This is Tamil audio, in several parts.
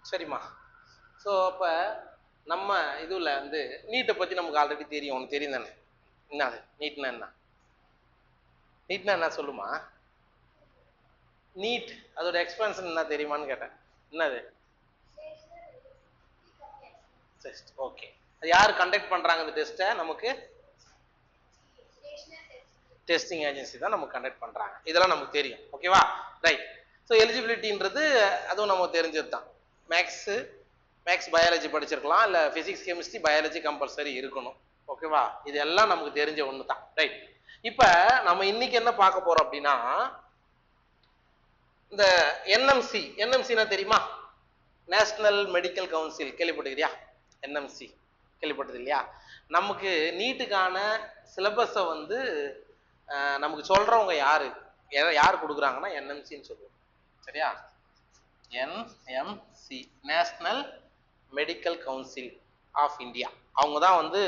சரிம்மா. ஸோ அப்போ நம்ம இதுல வந்து நீட்டை பத்தி நமக்கு ஆல்ரெடி தெரியும். உனக்கு தெரியும் தானே? என்னது நீட்னா என்ன? நீட்னா என்ன சொல்லுமா? நீட் அதோட எக்ஸ்பென்ஷன் என்ன தெரியுமான்னு கேட்டேன். என்னது? டெஸ்ட். ஓகே. யார் கண்டக்ட் பண்றாங்க இந்த டெஸ்ட்டை? நமக்கு டெஸ்டிங் ஏஜென்சி தான் நமக்கு கண்டக்ட் பண்றாங்க. இதெல்லாம் நமக்கு தெரியும். ஓகேவா? ரைட். ஸோ எலிஜிபிலிட்டின்றது அதுவும் நமக்கு தெரிஞ்சது தான். மேக்ஸ் பயாலஜி படிச்சிருக்கலாம், இல்லை ஃபிசிக்ஸ் கெமிஸ்ட்ரி பயாலஜி கம்பல்சரி இருக்கணும். ஓகேவா? இது எல்லாம் நமக்கு தெரிஞ்ச ஒன்று தான். ரைட். இப்போ நம்ம இன்னைக்கு என்ன பார்க்க போறோம் அப்படின்னா, இந்த என்எம்சினா தெரியுமா? நேஷனல் மெடிக்கல் கவுன்சில் கேள்விப்பட்டிருக்கியா? என்எம்சி கேள்விப்பட்டது இல்லையா? நமக்கு நீட்டுக்கான சிலபஸை வந்து நமக்கு சொல்றவங்க யார் கொடுக்குறாங்கன்னா என்எம்சின்னு சொல்லுவோம். சரியா? NMC national medical council of India. அவங்க தான் வந்து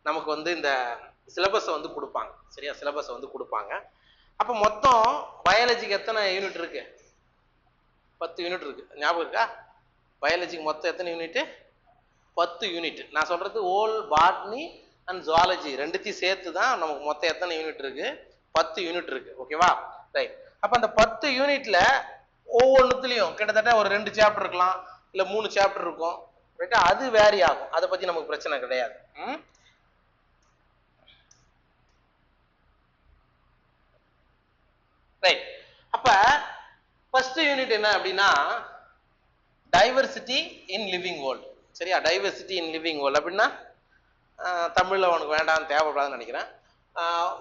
நமக்கு வந்து இந்த சிலபஸை வந்து கொடுப்பாங்க. சரியா? சிலபஸை வந்து கொடுப்பாங்க. அப்போ மொத்தம் பயாலஜிக்கு எத்தனை யூனிட் இருக்கு? 10 யூனிட் இருக்கு. ஞாபகம் இருக்கா? பயாலஜிக்கு மொத்தம் எத்தனை யூனிட்? 10 யூனிட். நான் சொல்றது ஓல் பாட்னி அண்ட் ஜுவாலஜி ரெண்டுத்தையும் சேர்த்து தான் நமக்கு மொத்தம் எத்தனை யூனிட் இருக்கு? 10 யூனிட் இருக்கு. ஓகேவா? ரைட். அப்ப அந்த 10 யூனிட்ல ஒவ்வொன்றுத்துலயும் கிட்டத்தட்ட ஒரு 2 சாப்டர் இருக்கலாம், இல்ல 3 சாப்டர் இருக்கும். ரைட்டா? அது வேரி ஆகும். அதை பத்தி நமக்கு பிரச்சனை கிடையாது. ரைட். அப்ப ஃபர்ஸ்ட் யூனிட் என்ன அப்படின்னா, டைவர்சிட்டி இன் லிவிங் வேர்ல்ட். சரியா? டைவர்சிட்டி இன் லிவிங் வேர்ல்ட் அப்படின்னா தமிழ்ல உனக்கு வேண்டாம் தேவைப்படாதுன்னு நினைக்கிறேன்.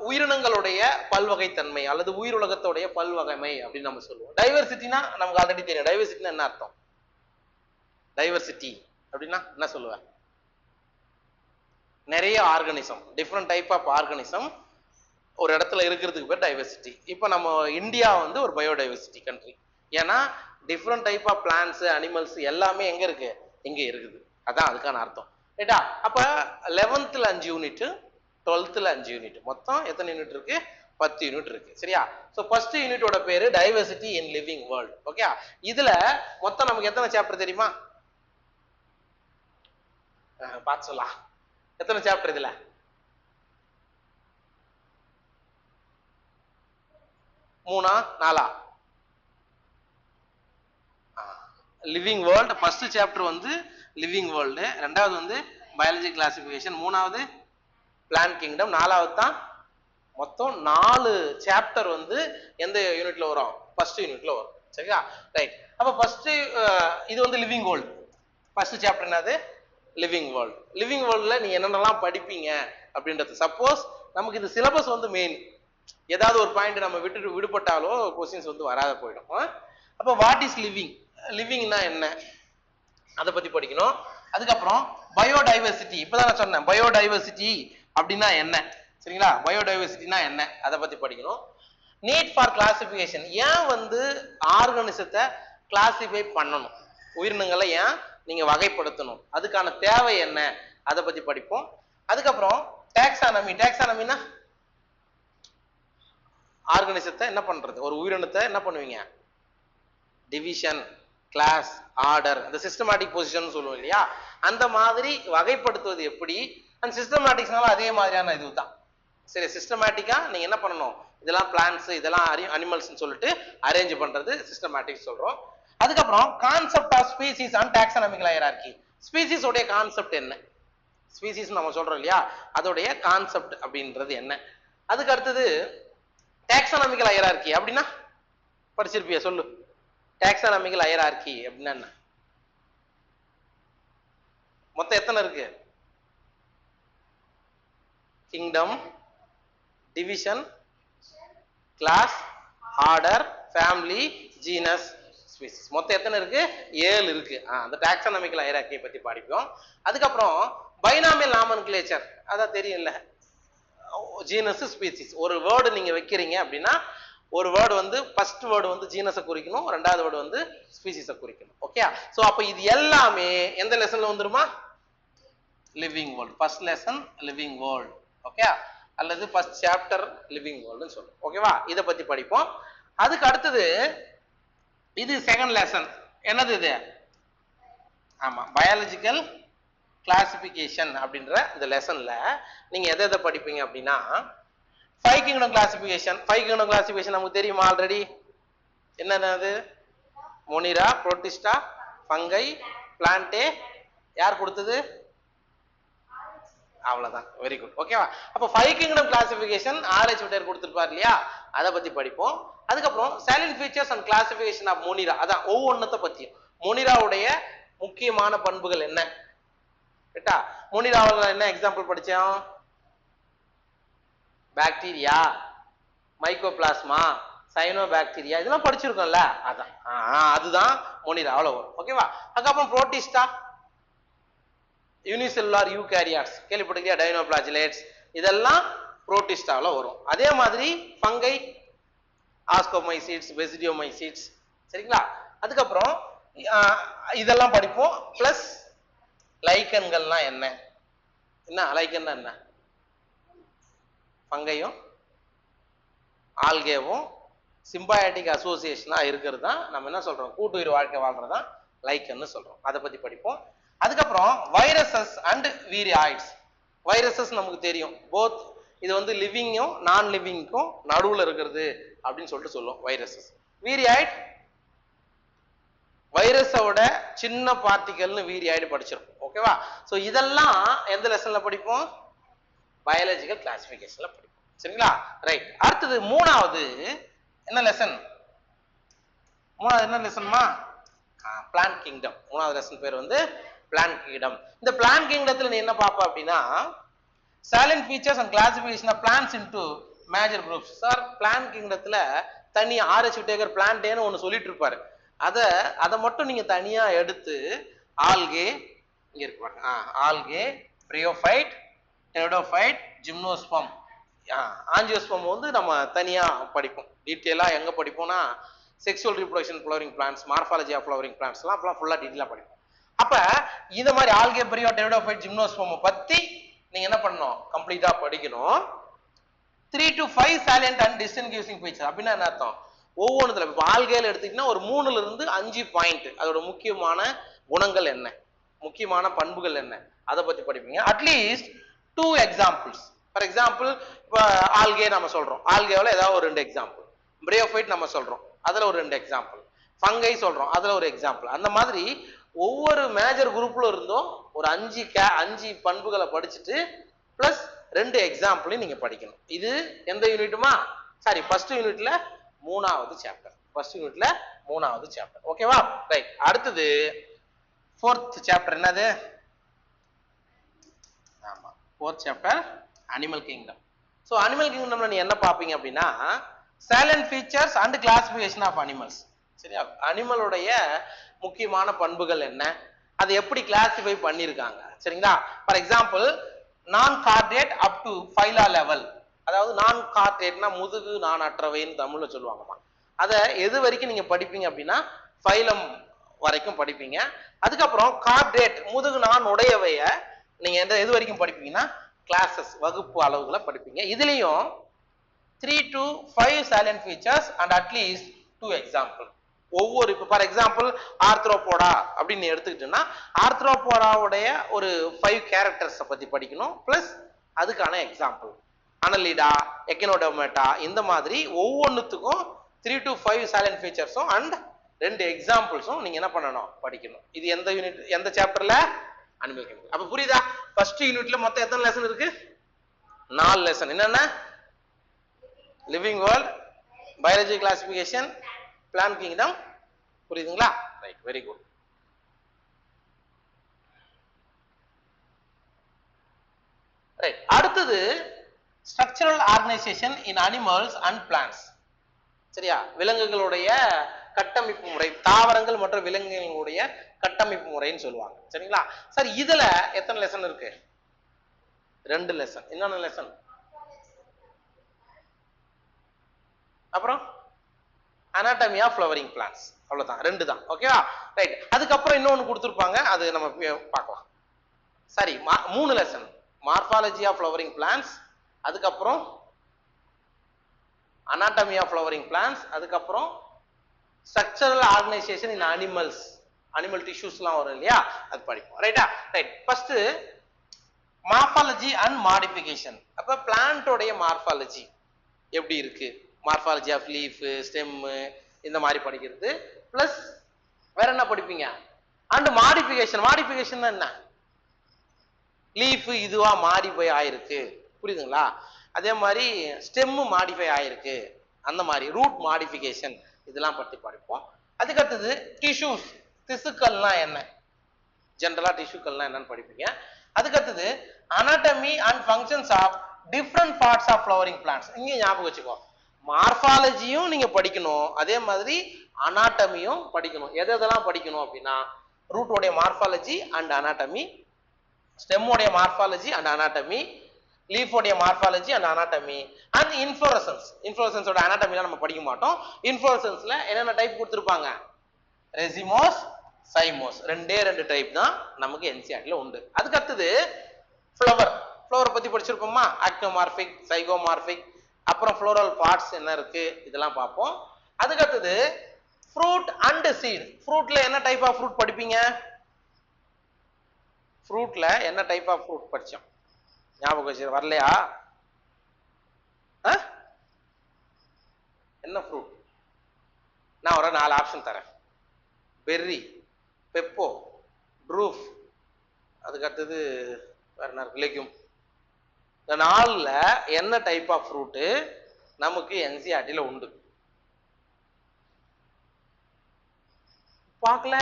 உயிரினங்களுடைய பல்வகைத்தன்மை அல்லது உயிருலகத்துடைய பல்வகைமை அப்படின்னு நம்ம சொல்லுவோம். டைவர்சிட்டினா நமக்கு ஆல்ரெடி தெரியும். டைவர்சிட்டினா என்ன அர்த்தம்? டைவர்சிட்டி அப்படின்னா என்ன சொல்லுவேன்? நிறைய organism, different type of organism ஒரு இடத்துல இருக்கிறதுக்கு பேர் டைவர்சிட்டி. இப்போ நம்ம இந்தியா வந்து ஒரு பயோடைவர்சிட்டி கண்ட்ரி. ஏன்னா different type of plants, animals எல்லாமே எங்க இருக்கு? இங்க இருக்குது. அதான் அதுக்கான அர்த்தம். ரைட்டா? அப்ப 11th 5 யூனிட், 12th 5 யூனிட், மொத்தம் எத்தனை யூனிட் இருக்கு? 10 யூனிட் இருக்கு. சரியா? ஸோ ஃபர்ஸ்ட் யூனிட்டோட பேரு diversity in living world. Okay. இதுல மொத்தம் நமக்கு எத்தனை சாப்டர் தெரியுமா? பார்த்து சொல்லலாம். எத்தனை சாப்டர் இதுல? 3 4? லிவிங் வேர்ல்டு ஃபர்ஸ்ட் சாப்டர் வந்து லிவிங் வேர்ல்டு, ரெண்டாவது வந்து பயாலஜி கிளாசிபிகேஷன், மூணாவது பிளான்ட் கிங்டம், நாலாவது தான். மொத்தம் 4 சாப்டர் வந்து எந்த யூனிட்ல வரும்? ஃபர்ஸ்ட் யூனிட்ல வரும். சரியா? ரைட். அப்ப ஃபர்ஸ்ட் இது வந்து லிவிங் வேர்ல்டு. ஃபர்ஸ்ட் சாப்டர் என்னது? Living world. லிவிங் வேர்ல்டுல நீ என்னென்னலாம் படிப்பீங்க அப்படின்றது. சப்போஸ் நமக்கு இது சிலபஸ் வந்து மெயின், ஏதாவது ஒரு பாயிண்ட் நம்ம விடுபட்டாலோ கொஸ்டின்ஸ் வந்து வராத போயிடும். அப்ப வாட் இஸ் லிவிங்? லிவிங்னா என்ன அதை பத்தி படிக்கணும். அதுக்கப்புறம் பயோடைவர்சிட்டி. இப்பதான் நான் சொன்னேன் பயோடைவர்சிட்டி அப்படின்னா என்ன. சரிங்களா? பயோடைவர்சிட்டினா என்ன அதை பத்தி படிக்கணும். Need for classification. ஏன் வந்து ஆர்கானிசத்தை கிளாசிஃபை பண்ணணும்? உயிரினங்களை ஏன் நீங்க வகைப்படுத்தணும்? அதுக்கான தேவை என்ன அதை பத்தி படிப்போம். அதுக்கப்புறம் டாக்ஸானமி. டாக்ஸானமினா ஆர்கானிசத்தை என்ன பண்றது? ஒரு உயிரினத்தை என்ன பண்ணுவீங்க? டிவிஷன், கிளாஸ், ஆர்டர், அந்த சிஸ்டமேட்டிக் பொசிஷன் சொல்லுவோம் இல்லையா? அந்த மாதிரி வகைப்படுத்துவது எப்படி? அந்த சிஸ்டமேட்டிக்ஸ்னால அதே மாதிரியான இதுதான். சரி, சிஸ்டமேட்டிக்கா நீங்க என்ன பண்ணணும்? இதெல்லாம் பிளான்ஸ், இதெல்லாம் அனிமல்ஸ் சொல்லிட்டு அரேஞ்ச் பண்றது சிஸ்டமேட்டிக் சொல்றோம். அதுக்கப்புறம் concept of species and taxonomical hierarchy. Species உடைய கான்செப்ட் என்ன? ஸ்பீசிஸ் நம்ம சொல்றோம் இல்லையா, அதோடைய கான்செப்ட் அப்படின்றது என்ன? அதுக்கு அடுத்தது டாக்ஸானமிக்கல் ஹையரார்கி அப்படின்னா படிச்சிருப்பியா? சொல்லு. டாக்ஸானமிக்கல் ஹையரார்கி அப்படின்னா என்ன? மொத்தம் எத்தனை இருக்கு? Kingdom, division, class, order, family, genus, species. மொத்தம் எத்தனை இருக்கு? 7 இருக்கு. அந்த டாக்ஸானமிக்கல் ஹையரார்கியை பத்தி படிப்போம். அதுக்கப்புறம் பைனாமியல் நாமென்கிளேச்சர். அதான் தெரியும்ல, ஜீனஸ், ஸ்பீசிஸ். ஒரு வேர்டு நீங்க வைக்கிறீங்க அப்படின்னா ஒரு வேர்டு வந்து ஃபர்ஸ்ட் வேர்டு வந்து ஜீனஸை குறிக்கணும், ரெண்டாவது வேர்டு வந்து ஸ்பீசிஸை குறிக்கணும். ஓகே. சோ அப்ப இது எல்லாமே எந்த லெசன்ல வந்துருமா? Living world. First lesson living world. Okay. அல்லது ஃபர்ஸ்ட் சாப்டர் லிவிங் வேர்ல்ட்னு சொல்லுவோம். ஓகேவா? இதை பத்தி படிப்போம். அதுக்கு அடுத்தது இது செகண்ட் லெசன். என்னது இது? ஆமா, பயாலஜிக்கல் கிளாசிபிகேஷன் அப்படின்ற இந்த லெசன்ல நீங்க எதை எதை படிப்பீங்க அப்படின்னா, 5 கிங்டம் கிளாசிபிகேஷன். 5 கிங்டம் கிளாசிபிகேஷன் நமக்கு தெரியுமா ஆல்ரெடி? என்னது? Monera, Protista, Fungi, Plantae. யார் கொடுத்தது? அவ்வளவுதான். Very good. ஓகேவா? அப்ப 5 கிங்டம் கிளாசிபிகேஷன் ஆர்எச் விட்டர் கொடுத்திருப்பார் இல்லையா, அதை பத்தி படிப்போம். அதுக்கப்புறம் salient features and classification of Monera, அதான் ஒவ்வொன்றத்தை பத்தியும். மொனிராவுடைய முக்கியமான பண்புகள் என்ன? கேட்டா மொனிராவில் என்ன எக்ஸாம்பிள் படிச்சோம்? பாக்டீரியா, மைக்கோபிளாஸ்மா, சைனோ பாக்டீரியா, இதெல்லாம் படிச்சிருக்கோம்ல, அதான் அதுதான் மொனிரா அவ்வளவு வரும். ஓகேவா? அதுக்கப்புறம் புரோட்டிஸ்டா, யூனிசெல்லுலார் யூகாரியாட்ஸ் கேள்விப்பட்டிருக்கியா, டைனோபிளாஜிலேட்ஸ், இதெல்லாம் புரோட்டிஸ்டாவில் வரும். அதே மாதிரி ஃபங்கை, ஆஸ்கோமைசிட்ஸ், பெசிடியோமைசிட்ஸ். சரிங்களா? அதுக்கப்புறம் இதெல்லாம் படிப்போம். பிளஸ் லைக்கன்கள்லாம் என்ன? லைக்கன்னா என்ன? ஃபங்கையும் ஆல்கேவும் சிம்பயாட்டிக் அசோசியேஷனா இருக்கிறது தான் நம்ம என்ன சொல்றோம், கூட்டுயிர் வாழ்க்கை வாழ்றதான் லைக்கன்னு சொல்றோம். அதை பத்தி படிப்போம். அதுக்கப்புறம் வைரஸஸ் அண்ட் வீரியாய்ட்ஸ். வைரஸஸ் நமக்கு தெரியும், போத் இது வந்து லிவிங்கும் நான் லிவிங்க்கும் நடுவுல இருக்கிறது அப்படின்னு சொல்லிட்டு சொல்லுவோம் வைரஸஸ். வீரியாய்ட் வைரஸோட சின்ன பார்ட்டிகல்னு வீரியாய்டு படிச்சிருக்கோம். ஓகேவா? சோ இதெல்லாம் எந்த லெசன்ல படிப்போம்? பயாலஜிக்கல் கிளாசிபிகேஷன்ல படிப்போம். சரிங்களா? ரைட். அடுத்தது மூணாவது என்ன லெசன்? மூணாவது என்ன லெசன்மா? Plant kingdom. மூணாவது லெசன் பேர் வந்து பிளான்ட் கிங்டம். இந்த பிளான்ட் கிங்டத்துல நீ என்ன பாப்ப அப்படின்னா, salient features and classification of plants into major groups. Sir plant கிங்டத்துல தனி ஆர்எச் விட்டேகர் பிளான்டேன்னு ஒன்னு சொல்லிட்டு இருப்பாரு. அதை மட்டும் நீங்க தனியா எடுத்து ஆல்கே, இங்க இருக்கு algae, bryophyte, pteridophyte, gymnosperm, angiosperm வந்து நம்ம தனியா படிப்போம். டீட்டெயிலா எங்க படிப்போம்னா sexual reproduction flowering plants, morphology of flowering plants எல்லாம் ஃபுல்லா டீட்டெயிலா படிப்போம். அப்ப இந்த மாதிரி ஆல்கே, பிரியோ, டெரிடோஃபைட், ஜிம்னோஸ்பம் பத்தி நீங்க என்ன பண்ணணும்? கம்ப்ளீட்டா படிக்கணும். 3 to 5 salient and distinguishing features அப்படின்னா என்ன அர்த்தம்? ஒவ்வொன்றுல இப்போ ஆல்கேல எடுத்துக்கிட்டீங்கன்னா ஒரு 3ல இருந்து 5 பாயிண்ட், அதோட முக்கியமான குணங்கள் என்ன, முக்கியமான பண்புகள் என்ன, அதை பத்தி படிப்பீங்க. At least 2 examples. ஃபார் எக்ஸாம்பிள் இப்போ ஆல்கே நம்ம சொல்றோம், ஆல்கேவில் ஏதாவது ஒரு 2 எக்ஸாம்பிள். பிரியோஃபைட் நம்ம சொல்றோம், அதுல ஒரு 2 எக்ஸாம்பிள். ஃபங்கை சொல்றோம், அதுல ஒரு எக்ஸாம்பிள். அந்த மாதிரி ஒவ்வொரு மேஜர் குரூப்ல இருந்தும் ஒரு 5 பண்புகளை படிச்சுட்டு பிளஸ் 2 எக்ஸாம்பிளையும் நீங்க படிக்கணும். இது எந்த யூனிட்டுமா? சாரி, ஃபர்ஸ்ட் யூனிட்ல 3வது சாப்டர். ஃபர்ஸ்ட் யூனிட்ல 3வது சாப்டர். ஓகேவா? ரைட். அடுத்தது 4th சாப்டர் என்னது? ஆமா, 4th chapter animal kingdom. So animal கிங்டம்ல நீ என்ன பாப்பீங்க அப்படின்னா, salient features and classification of animals. சரியா? அனிமலுடைய முக்கியமான பண்புகள் என்ன, அதை எப்படி கிளாசிஃபை பண்ணிருக்காங்க. சரிங்களா? ஃபார் எக்ஸாம்பிள் நான் கார்டேட் அப் டு ஃபைலா லெவல். அதாவது நான் கார்டேட்னா முதுகு நான் அற்றவைன்னு தமிழ்ல சொல்லுவாங்கம்மா. அதை எது வரைக்கும் நீங்க படிப்பீங்க அப்படின்னா ஃபைலம் வரைக்கும் படிப்பீங்க. அதுக்கப்புறம் கார்டேட் முதுகு நான் உடையவைய நீங்க எது வரைக்கும் படிப்பீங்கன்னா கிளாஸஸ், வகுப்பு அளவுகளை படிப்பீங்க. இதுலயும் 3 to 5 silent features and at least 2 example. ஒவ்வொரு இப்போ ஃபார் எக்ஸாம்பிள் ஆர்த்ரோபோடா அப்படின்னு எடுத்துக்கிட்டோம்னா ஆர்த்ரோபோடாவுடைய ஒரு 5 கேரக்டர்ஸை பத்தி படிக்கணும், பிளஸ் அதுக்கான எக்ஸாம்பிள். அனலிடா, எக்கினோடோமேட்டா, இந்த மாதிரி ஒவ்வொன்றுத்துக்கும் 3 to 5 சைலண்ட் ஃபீச்சர்ஸும் அண்ட் 2 எக்ஸாம்பிள்ஸும் நீங்க என்ன பண்ணணும்? படிக்கணும். இது எந்த யூனிட், எந்த சாப்டர்ல? Animal kingdom. அப்ப புரியுதா? ஃபர்ஸ்ட் யூனிட்ல மொத்தம் எத்தனை லெசன் இருக்கு? 4 லெசன். என்னென்ன? Living world, biology classification, plant kingdom. புரியுதுங்களா? Right, very good. ரைட். அடுத்தது structural organisation in animals and plants. சரியா? விலங்குகளுடைய கட்டமைப்பு முறை, தாவரங்கள் மற்றும் விலங்குகளுடைய கட்டமைப்பு முறைன்னு சொல்லுவாங்க. சரிங்களா? சார் இதுல எத்தனை லெசன் இருக்கு? 2 லெசன். என்னென்ன லெசன்? அப்புறம் anatomy of flowering plants. அவ்வளவுதான், 2 தான். ஓகேவா? ரைட். அதுக்கப்புறம் இன்னொன்னு கொடுத்துருப்பாங்க, அது நம்ம பார்க்கலாம். சரி, 3 lesson. Morphology of flowering plants, அதுக்கப்புறம் anatomy of flowering plants, அதுக்கப்புறம் structural organization in animals animal டிஷ்யூஸ்லாம் வரும் இல்லையா, அது படிப்போம். ரைட்டா? Right. First morphology and modification. அப்ப பிளான்ட்டோடைய மார்பாலஜி எப்படி இருக்கு, மார்பாலஜி ஆஃப் லீஃப், ஸ்டெம், இந்த மாதிரி படிக்கிறது. பிளஸ் வேற என்ன படிப்பீங்க, அண்ட் மாடிஃபிகேஷன். மாடிஃபிகேஷன் என்ன, லீஃப் இதுவா மாடிஃபை ஆயிருக்கு, புரியுதுங்களா? அதே மாதிரி ஸ்டெம் மாடிஃபை ஆயிருக்கு, அந்த மாதிரி ரூட் மாடிஃபிகேஷன், இதெல்லாம் பற்றி படிப்போம். அதுக்கு அடுத்தது டிஷ்யூஸ், திசுக்கள்லாம் என்ன, ஜெனரலா டிஷ்யூக்கள்லாம் என்னன்னு படிப்பீங்க. அதுக்கு அடுத்தது anatomy and functions of different parts of flowering plants. இங்க ஞாபகம் வச்சுக்கோ, மார்பாலஜியும் நீங்க படிக்கணும், அதே மாதிரி அனாட்டமியும் படிக்கணும். எதெல்லாம் படிக்கணும் அப்படின்னா, ரூட்டோடைய மார்பாலஜி அண்ட் அனாட்டமி, ஸ்டெம்மோடைய மார்பாலஜி அண்ட் அனாட்டமி, லீஃபோடைய morphology and anatomy, and inflorescence. இன்ஃப்ளோரசன்ஸோட அனாட்டமிலாம் நம்ம படிக்க மாட்டோம். இன்ஃப்ளோரசன்ஸ்ல என்னென்ன டைப் கொடுத்துருப்பாங்க, ரெசிமோஸ், சைமோஸ், ரெண்டே ரெண்டு டைப் தான் நமக்கு என்சிஆர்டில உண்டு. அதுக்கு அடுத்தது ஃப்ளவர். ஃப்ளவர் பத்தி படிச்சிருக்கோமா, ஆக்டோமார்பிக், சைகோமார்பிக், அப்புறம் ஃப்ளோரல் பார்ட்ஸ் என்ன இருக்கு, இதெல்லாம் பார்ப்போம். அதுக்கு அடுத்தது ஃப்ரூட் அண்ட் சீட். ஃப்ரூட்ல என்ன டைப் ஆஃப் ஃப்ரூட் படிப்பீங்க, ஃப்ரூட்ல என்ன டைப் ஆஃப் ஃப்ரூட் படிச்சோம், ஞாபகம் வச்சு வரலையா? என்ன ஃப்ரூட், நான் ஒரு 4 ஆப்ஷன் தரேன். பெர்ரி, பெப்போ, ட்ரூஃப், அதுக்கு அடுத்தது வேற என்ன இருக்கு, லெக்யூம். இந்த 4ல என்ன டைப் ஆஃப் ஃப்ரூட் நமக்கு என்சிஆர்டில உண்டு பார்க்கல?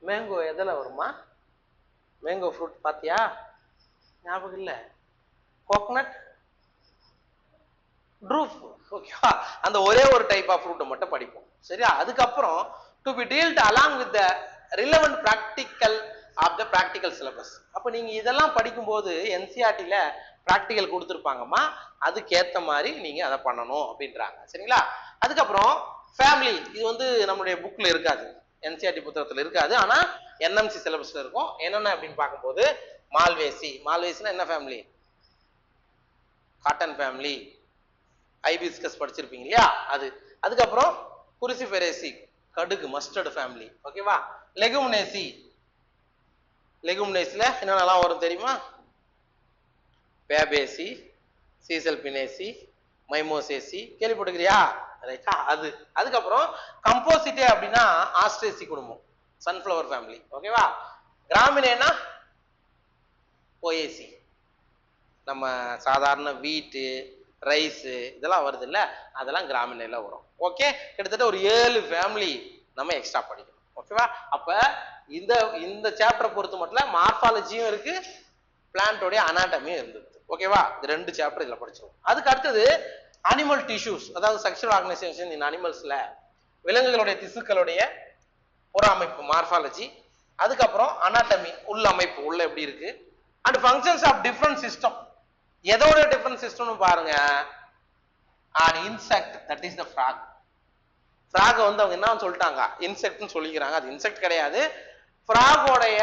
மேங்கோ எதுல வருமா, மேங்கோ ஃப்ரூட் பாத்தியா, ஞாபகம் இல்ல? கோகனட், ட்ரூஃப். ஓகேவா? அந்த ஒரே ஒரு டைப் ஆஃப் ஃப்ரூட்டை மட்டும் படிப்போம், சரியா? அதுக்கப்புறம் to be dealt along with the relevant practical of the practical syllabus. அப்ப நீங்க இதெல்லாம் படிக்கும்போது என்சிஆர்டில பிராக்டிக்கல் கொடுத்துருப்பாங்கம்மா, அதுக்கேற்ற மாதிரி நீங்க அதை பண்ணணும் அப்படின்றாங்க, சரிங்களா? அதுக்கப்புறம் ஃபேமிலி, இது வந்து நம்மளுடைய புக்ல இருக்காது, என்சிஆர்டி புத்தகத்துல இருக்காது, ஆனா என்எம்சி சிலபஸ்ல இருக்கும். என்னென்ன அப்படின்னு பார்க்கும்போது மால்வேசி. மால்வேசினா என்ன ஃபேமிலி, காட்டன் ஃபேமிலி. ஹைபிஸ்கஸ் படிச்சிருப்பீங்க இல்லையா, அது. அதுக்கப்புறம் குருசிஃபெரேசி, கடுகு, மஸ்டர்ட் ஃபேமிலி. ஓகேவா? லெகுமினேசி, லெகுமினேசில என்னென்னலாம் வரும் தெரியுமா, பேபேசி, சீசல்பினேசி, மைமோசேசி, கேள்விப்பட்டுக்கிறியா? ரைட்டா? அது. அதுக்கப்புறம் கம்போசிட்டே அப்படின்னா ஆஸ்ட்ரேசி குடும்பம், சன்ஃப்ளவர் ஃபேமிலி. ஓகேவா? கிராமினேனா போயேசி, நம்ம சாதாரண வீட்டு, ரைஸ் இதெல்லாம் வருது இல்ல, அதெல்லாம் கிராமினேல வரும். ஓகே, கிட்டத்தட்ட ஒரு 7 ஃபேமிலி நம்ம எக்ஸ்ட்ரா படிக்கணும். ஓகேவா? அப்ப இந்த இந்த சாப்டரை பொறுத்த மட்டும் மார்பாலஜியும் இருக்கு, பிளான்டோடைய அனாட்டமியும் இருந்தது. ஓகேவா? இது 2 சாப்டர் இதுல படிச்சிருவோம். அதுக்கு அடுத்தது அனிமல் டிஷ்யூஸ், அதாவது செக்ஷுவல் ஆர்கனைசேஷன் இன் அனிமல்ஸ்ல விலங்குகளுடைய திசுக்களுடைய புற அமைப்பு, மார்பாலஜி. அதுக்கப்புறம் அனாட்டமி, உள்ள அமைப்பு, உள்ள எப்படி இருக்கு, and functions of different system. எதோட டிஃபரண்ட் சிஸ்டம்னு பாருங்க, an insect, that is the frog. frog வந்து அவங்க என்ன சொல்லிட்டாங்க, இன்செக்ட்னு சொல்லிக்கிறாங்க, அது இன்செக்ட் கிடையாது. ஃப்ராகோடைய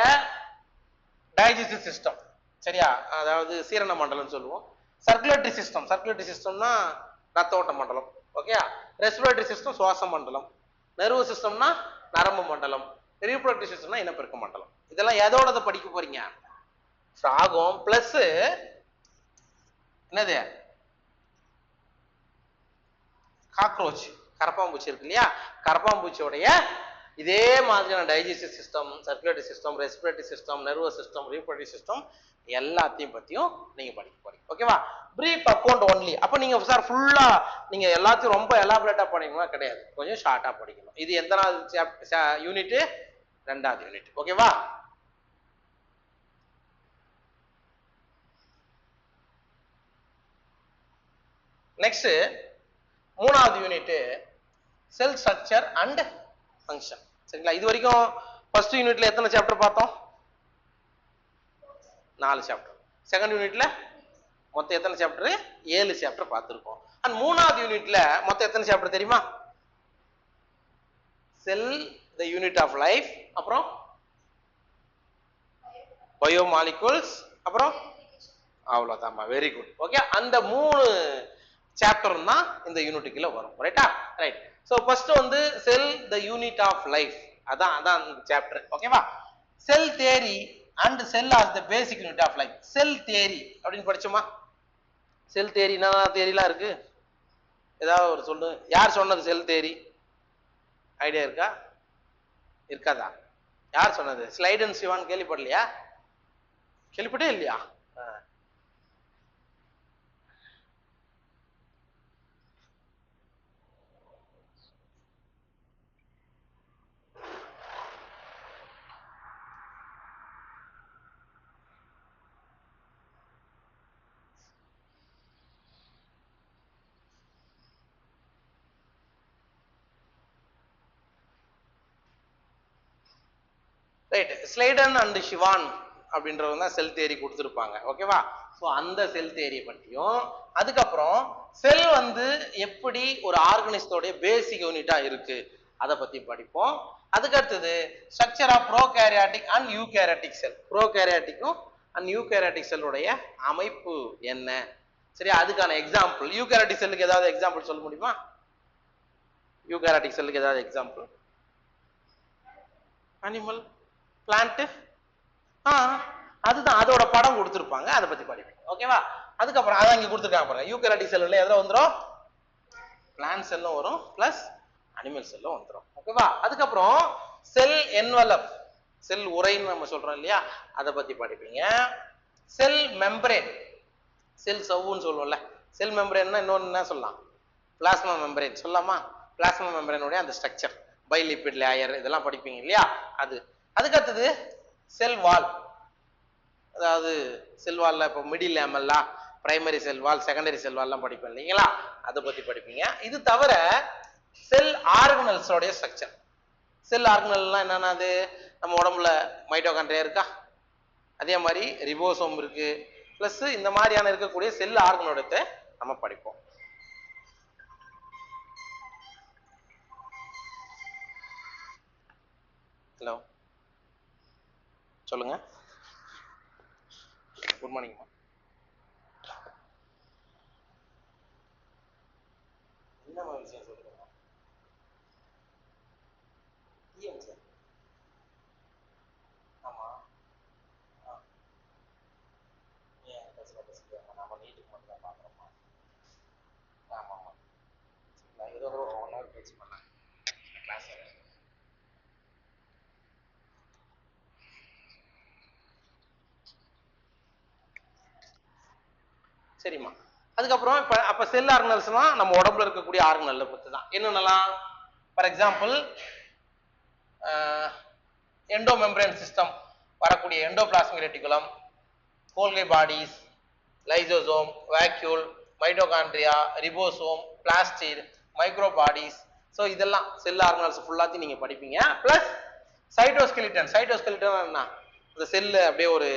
டைஜஸ்டிவ் சிஸ்டம், சரியா? அதாவது சீரண மண்டலம் சொல்லுவோம். சர்க்குலேட்டரி சிஸ்டம், சர்க்குலேட்டரி சிஸ்டம்னா ரத்த ஓட்ட மண்டலம். ஓகே. ரெஸ்பிரேட்டரி சிஸ்டம் சுவாச மண்டலம். நர்வஸ் சிஸ்டம்னா நரம்பு மண்டலம். ரீப்ரொடக்டிவ் சிஸ்டம்னா இனப்பெருக்க மண்டலம். இதெல்லாம் எதோட படிக்க போறீங்க, ஃப்ராகும் பிளஸ் என்னது காக்ரோச், கரப்பாம்பூச்சி இருக்கு இல்லையா, கரப்பாம்பூச்சியோடைய இதே மாதிரியான digestive system, circulatory system, respiratory system, nervous system, reproductive system எல்லாத்தையும் பத்தியும் நீங்க படிக்க போறீங்க. ஓகேவா? Brief account only. அப்ப நீங்க சார் ஃபுல்லா நீங்க எல்லாத்தையும் ரொம்ப எலாபரேட்டா படிக்கணும்னா கிடையாது, கொஞ்சம் ஷார்ட்டா படிக்கணும். இது எத்தனாவது யூனிட்? 2வது யூனிட். ஓகேவா? நெக்ஸ்ட் 3வது unit cell structure and function. சரிங்களா? இது வரைக்கும் ஃபர்ஸ்ட் யூனிட்ல எத்தனை சாப்டர் பார்த்தோம்? 4 சாப்டர். செகண்ட் யூனிட்ல மொத்தம் எத்தனை சாப்டர்? 7 சாப்டர் பார்த்திருக்கோம். அண்ட் 3வது யூனிட்ல மொத்தம் எத்தனை சாப்டர் தெரியுமா? செல், தி யூனிட் ஆஃப் லைஃப், அப்புறம் பயோ மாலிகூல்ஸ், அப்புறம் அவ்வளவுதான்மா. Very good. ஓகே, அந்த 3 சாப்டர் தான் இந்த யூனிட்டுக்குள்ள வரும். ரைட்டா? ரைட். சோ ஃபர்ஸ்ட் வந்து cell, the unit of life. அதான் அதான் சாப்டர். ஓகேவா? Cell theory and cell as the basic unit of life. Cell theory அப்படின்னு படிச்சோமா? செல் தியரினா தியரிலாம் இருக்கு, ஏதாவது ஒரு சொல்லு. யார் சொன்னது செல் தியரி? ஐடியா இருக்கா? இருக்காதா? யார் சொன்னது? ஸ்லைடன் சிவான் கேள்விப்படலையா? கேள்விப்பட்டே இல்லையா? ரைட். ஸ்லைடன் அண்ட் ஷிவான் அப்படின்றவங்க தான் செல் தியரி கொடுத்துருப்பாங்க. ஓகேவா? ஸோ அந்த செல் தியரியை பற்றியும், அதுக்கப்புறம் செல் வந்து எப்படி ஒரு ஆர்கனிசத்தோடைய பேசிக் யூனிட்டா இருக்கு அதை பத்தி படிப்போம். அதுக்கு அடுத்தது structure of prokaryotic and eukaryotic cell. ப்ரோகாரியாட்டிக்கும் அண்ட் யூகேரியாட்டிக் செல்லுடைய அமைப்பு என்ன, சரியா? அதுக்கான எக்ஸாம்பிள். யூகேரியாட்டிக் செல்லுக்கு ஏதாவது எக்ஸாம்பிள் சொல்ல முடியுமா? யூகேரியாட்டிக் செல்லுக்கு ஏதாவது எக்ஸாம்பிள்? அனிமல், பிளான்ட், அதுதான், அதோட படம் கொடுத்துருப்பாங்க, அதை பத்தி படிப்போம். ஓகேவா? அதுக்கப்புறம் அதான் இங்க கொடுத்துருக்காங்க பாருங்க. யூகேரியாட்டிக் செல்லுல எதுல வந்துடும்? பிளான்ட் செல்லும் வரும், பிளஸ் அனிமல் செல்லும் வந்துடும். ஓகேவா? அதுக்கப்புறம் செல் என்வலப், செல் உரைன்னு நம்ம சொல்றோம் இல்லையா, அதை பத்தி படிப்பீங்க. செல் மெம்பரேன், செல் சவ்வுன்னு சொல்லுவோம்ல, செல் மெம்பரேன்னா இன்னொன்னு என்ன சொல்லலாம்? பிளாஸ்மா மெம்பரேன் சொல்லலாமா? பிளாஸ்மா மெம்பரேனுடைய அந்த ஸ்ட்ரக்சர், பைலிபிட் லேயர், இதெல்லாம் படிப்பீங்க இல்லையா, அது. அதுக்கு அடுத்தது செல் வால், அதாவது செல் வால்ல இப்போ மிடில் லேமெல்லா, பிரைமரி செல் வால், செகண்டரி செல் வால்லாம் படிப்போம் இல்லைங்களா, அதை பத்தி படிப்பீங்க. இது தவிர செல் ஆர்கனல்ஸோடைய ஸ்ட்ரக்சர். செல் ஆர்கனல்லாம் என்னென்னது? நம்ம உடம்புல மைட்டோகாண்ட்ரியா இருக்கா, அதே மாதிரி ரிபோசோம் இருக்கு, பிளஸ் இந்த மாதிரியான இருக்கக்கூடிய செல் ஆர்கனோடத்தை நம்ம படிப்போம். ஹலோ, சொல்லுங்க. Good morning. என்ன விஷயம் சொல்லுங்க. ஆமா, நம்ம நீட்டுக்கு மட்டும் தான் பாக்குறோமா? ஆமா ஆமா, ஏதோ ஒரு 1 hour பேச்சு பண்ணாங்க கிளாஸ். சரிம்மா. அதுக்கப்புறம் இப்ப அப்ப செல் ஆர்கனல்ஸ்னா நம்ம உடம்புல இருக்கக்கூடிய ஆர்கனல்ல பத்தி தான். என்னென்னலாம்? For example endo membrane system வரக்கூடிய endoplasmic reticulum, Golgi bodies, lysosome, vacuole, mitochondria, ribosome, plastid, micro bodies. So இதெல்லாம் செல் ஆர்கனல்ஸ் ஃபுல்லாத்தையும் நீங்க படிப்பீங்க. பிளஸ் சைட்டோஸ்கெலிட்டன். சைட்டோஸ்கெலிட்டன் என்ன? இந்த செல்லு அப்படியே ஒரு